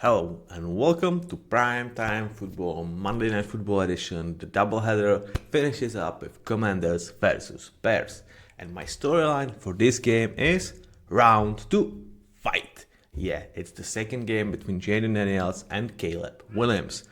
Hello and welcome to Primetime Football Monday Night Football edition. The doubleheader finishes up with Commanders versus Bears. And my storyline for this game is round 2, fight. Yeah, it's the second game between Jaydendaniels and Caleb-Williams.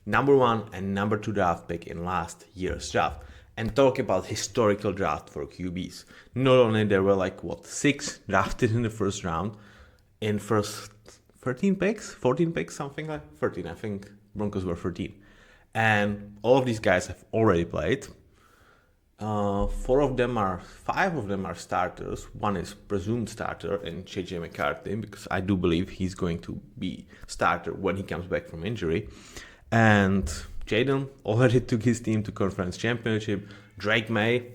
Number 1 and number 2 draft pick in last year's draft. And talk about historical draft for QBs. Not only there were 6 drafted in the first round, in first 13 picks, 14 picks, something like 13. I think Broncos were 13. And all of these guys have already played. 5 of them are starters. One is presumed starter in McCarthy, because I do believe he's going to be starter when he comes back from injury. And Jayden already took his team to conference championship. Drake May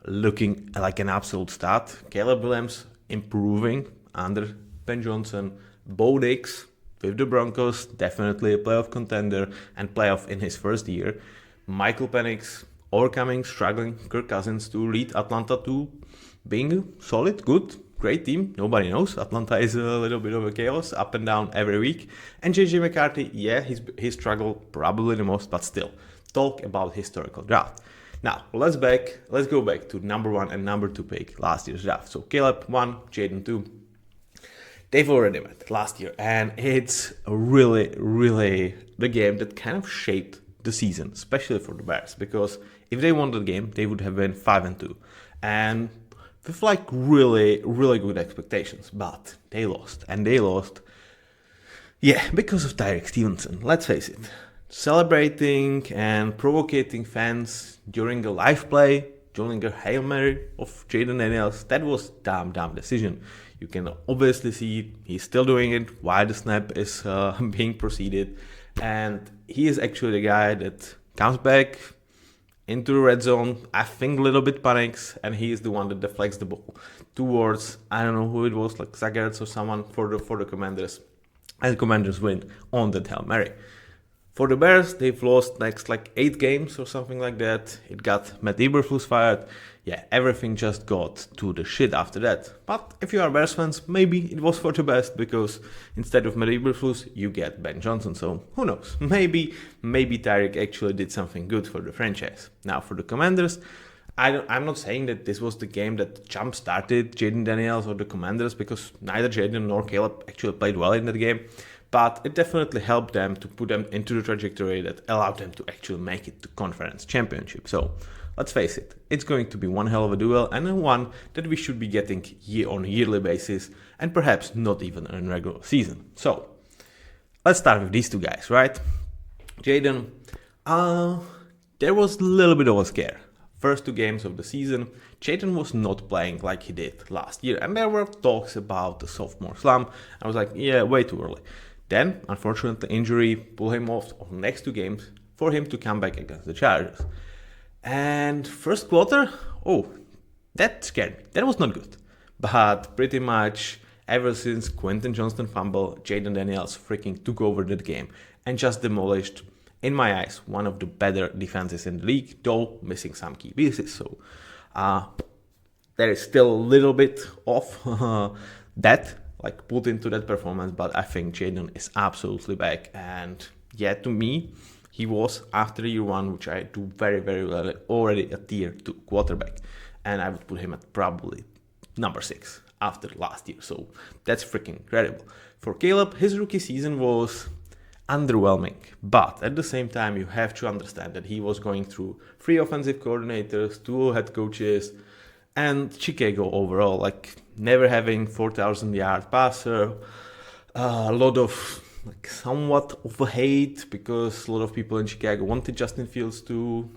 looking like an absolute stud. Caleb-Williams improving under Ben Johnson. Bo Nix with the Broncos, definitely a playoff contender and playoff in his first year. Michael Penix overcoming, struggling Kirk Cousins to lead Atlanta to being a solid, good, great team. Nobody knows. Atlanta is a little bit of a chaos, up and down every week. And McCarthy, yeah, he struggled probably the most, but still, talk about historical draft. Now, let's go back to number 1 and number 2 pick last year's draft. So Caleb 1, Jayden 2. They've already met last year, and it's really the game that kind of shaped the season, especially for the Bears, because if they won the game, they would have been 5-2, and with really good expectations. But they lost, yeah, because of Tyreek Stevenson. Let's face it, celebrating and provoking fans during a live play, during a Hail Mary of Jaydendaniels, that was dumb decision. You can obviously see he's still doing it while the snap is being proceeded. And he is actually the guy that comes back into the red zone, I think a little bit panics, and he is the one that deflects the ball towards, I don't know who it was, like Zagatz or someone for the Commanders. And the Commanders win on that Hail Mary. For the Bears, they've lost next 8 games or something like that. It got Matt Eberflus fired. Yeah, everything just got to the shit after that. But if you are Bears fans, maybe it was for the best, because instead of Matt Eberflus, you get Ben Johnson. So who knows? Maybe Tyreek actually did something good for the franchise. Now for the Commanders, I'm not saying that this was the game that jump-started Jaydendaniels or the Commanders, because neither Jayden nor Caleb actually played well in that game. But it definitely helped them to put them into the trajectory that allowed them to actually make it to conference championship. So let's face it, it's going to be one hell of a duel, and one that we should be getting on a yearly basis, and perhaps not even in regular season. So let's start with these two guys, right? Jayden, there was a little bit of a scare. First 2 games of the season, Jayden was not playing like he did last year, and there were talks about the sophomore slump. I was like, yeah, way too early. Then, unfortunately, injury pulled him off of the next 2 games for him to come back against the Chargers. And first quarter, that scared me. That was not good. But pretty much ever since Quentin Johnston fumble, Jaydendaniels freaking took over that game and just demolished, in my eyes, one of the better defenses in the league, though missing some key pieces. So there is still a little bit of that, put into that performance, but I think Jayden is absolutely back. And yeah, to me, he was, after year 1, which I do very well, already a tier 2 quarterback. And I would put him at probably number 6 after last year. So that's freaking incredible. For Caleb, his rookie season was underwhelming, but at the same time, you have to understand that he was going through 3 offensive coordinators, 2 head coaches, and Chicago overall, never having 4,000-yard passer, a lot of somewhat of a hate, because a lot of people in Chicago wanted Justin Fields to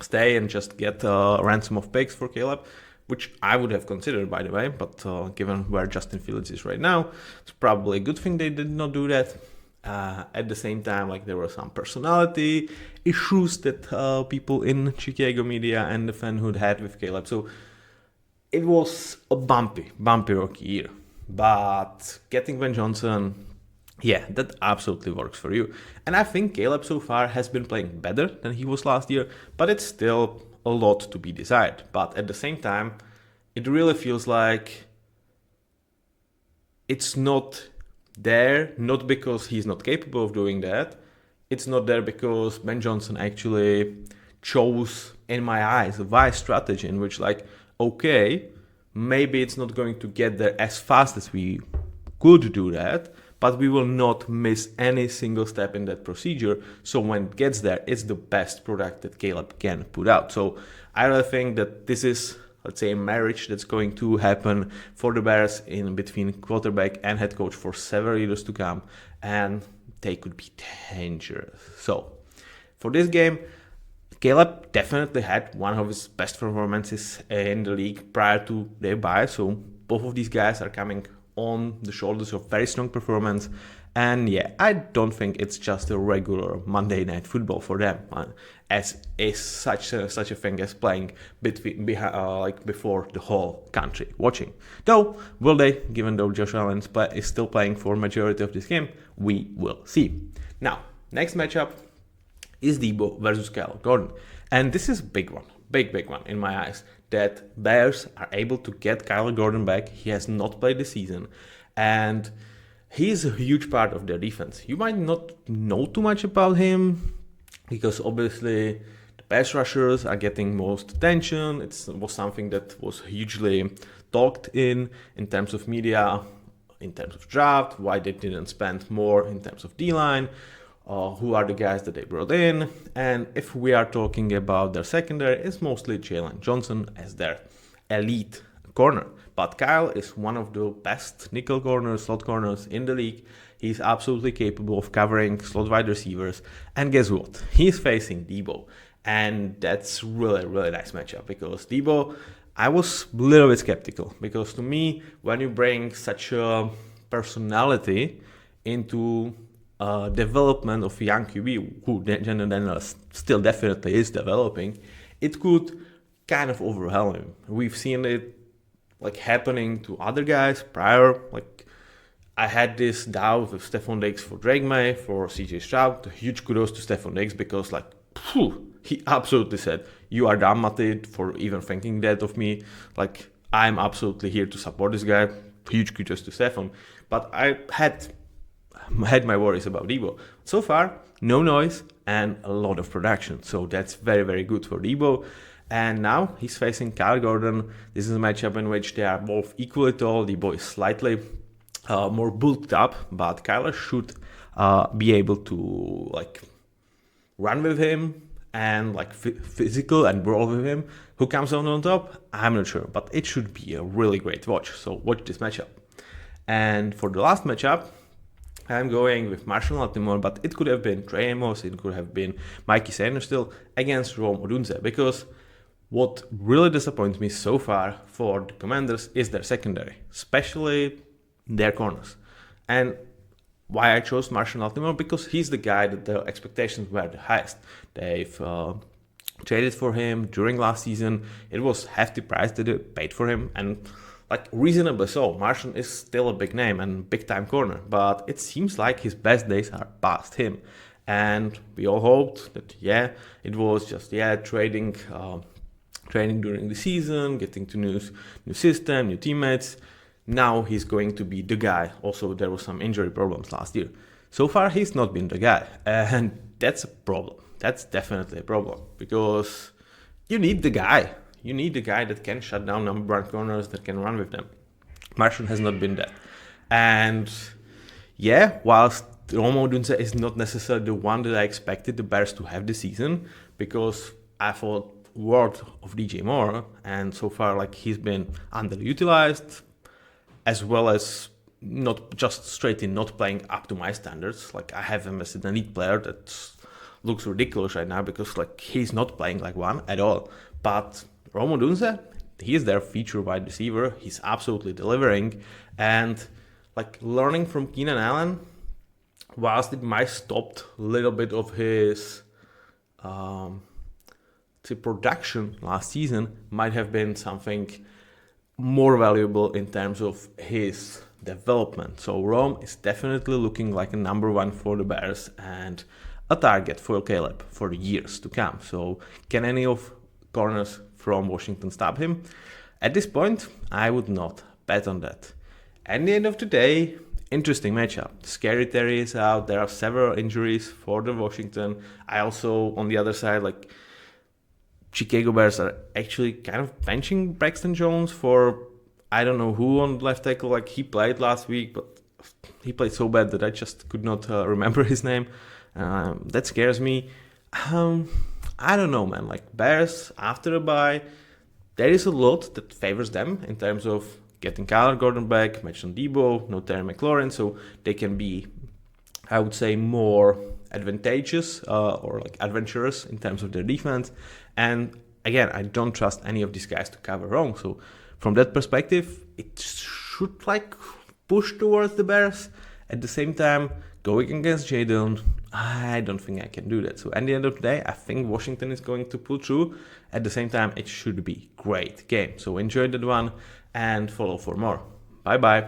stay and just get a ransom of picks for Caleb, which I would have considered, by the way, but given where Justin Fields is right now, it's probably a good thing they did not do that. At the same time, there were some personality issues that people in Chicago media and the fanhood had with Caleb. So it was a bumpy rookie year. But getting Ben Johnson, yeah, that absolutely works for you. And I think Caleb so far has been playing better than he was last year, but it's still a lot to be desired. But at the same time, it really feels like it's not there not because he's not capable of doing that. It's not there because Ben Johnson actually chose, in my eyes, a wise strategy in which, like, okay, maybe it's not going to get there as fast as we could do that, but we will not miss any single step in that procedure. So when it gets there, it's the best product that Caleb can put out. So I really think that this is, let's say, a marriage that's going to happen for the Bears in between quarterback and head coach for several years to come, and they could be dangerous. So for this game, Caleb definitely had one of his best performances in the league prior to their bye. So both of these guys are coming on the shoulders of very strong performance. And yeah, I don't think it's just a regular Monday Night Football for them, as is such a thing as playing before the whole country watching. Though, will they, given though Josh Allen is still playing for majority of this game, we will see. Now, next matchup is Debo versus Kyle Gordon. And this is a big one, big one in my eyes, that Bears are able to get Kyle Gordon back. He has not played the season, and he is a huge part of their defense. You might not know too much about him because obviously the pass rushers are getting most attention. It was something that was hugely talked in terms of media, in terms of draft, why they didn't spend more in terms of D-line, who are the guys that they brought in. And if we are talking about their secondary, it's mostly Jalen Johnson as their elite corner. But Kyle is one of the best nickel corners, slot corners in the league. He's absolutely capable of covering slot wide receivers. And guess what? He's facing Debo. And that's really, really nice matchup because Debo, I was a little bit skeptical because to me, when you bring such a personality into development of a young QB, who Jaydendaniels Daniels still definitely is developing, it could kind of overwhelm him. We've seen it like happening to other guys prior. Like I had this doubt with Stephon Diggs for Drake May, for CJ Stroud. Huge kudos to Stephon Diggs because he absolutely said, "You are dumb, Matty, for even thinking that of me. Like I'm absolutely here to support this guy." Huge kudos to Stephon. But I had my worries about Debo. So far, no noise and a lot of production. So that's very, very good for Debo. And now he's facing Kyle Gordon. This is a matchup in which they are both equally tall. Debo is slightly more bulked up, but Kyler should be able to like run with him and like physical and brawl with him. Who comes on top? I'm not sure, but it should be a really great watch. So watch this matchup. And for the last matchup, I'm going with Marshall Latimore, but it could have been Trey Amos, it could have been Mikey Sanders still against Rome Odunze, because what really disappoints me so far for the Commanders is their secondary, especially their corners. And why I chose Marshall Latimore? Because he's the guy that the expectations were the highest. They've traded for him during last season. It was hefty price that they paid for him, and like reasonably so. Marshall is still a big name and big time corner, but it seems like his best days are past him. And we all hoped that it was just training during the season, getting to new system, new teammates. Now he's going to be the guy. Also, there were some injury problems last year. So far, he's not been the guy, and that's a problem. That's definitely a problem because you need the guy. You need the guy that can shut down number one corners, that can run with them. Marshall has not been that. And whilst Rome Odunze is not necessarily the one that I expected the Bears to have this season, because I thought world of DJ Moore, and so far like he's been underutilized, as well as not just straight in not playing up to my standards. Like I have him as an elite player that looks ridiculous right now because like he's not playing like one at all. But Rome Odunze, he is their feature wide receiver. He's absolutely delivering. And like learning from Keenan Allen, whilst it might stopped a little bit of his production last season, might have been something more valuable in terms of his development. So Rome is definitely looking like a number one for the Bears and a target for Caleb for the years to come. So can any of corners from Washington stop him? At this point, I would not bet on that. At the end of the day, interesting matchup. Scary Terry is out. There are several injuries for the Washington. I also, on the other side, like Chicago Bears are actually kind of benching Braxton Jones for I don't know who on left tackle. Like he played last week, but he played so bad that I just could not remember his name. That scares me. I don't know, man. Like Bears after a bye, there is a lot that favors them in terms of getting Kyler Gordon back, mentioned Debo, no Terry McLaurin, so they can be, I would say, more advantageous or like adventurous in terms of their defense. And again, I don't trust any of these guys to cover wrong. So from that perspective, it should like push towards the Bears. At the same time, going against Jayden, I don't think I can do that. So at the end of the day, I think Washington is going to pull through. At the same time, it should be a great game. So enjoy that one and follow for more. Bye-bye.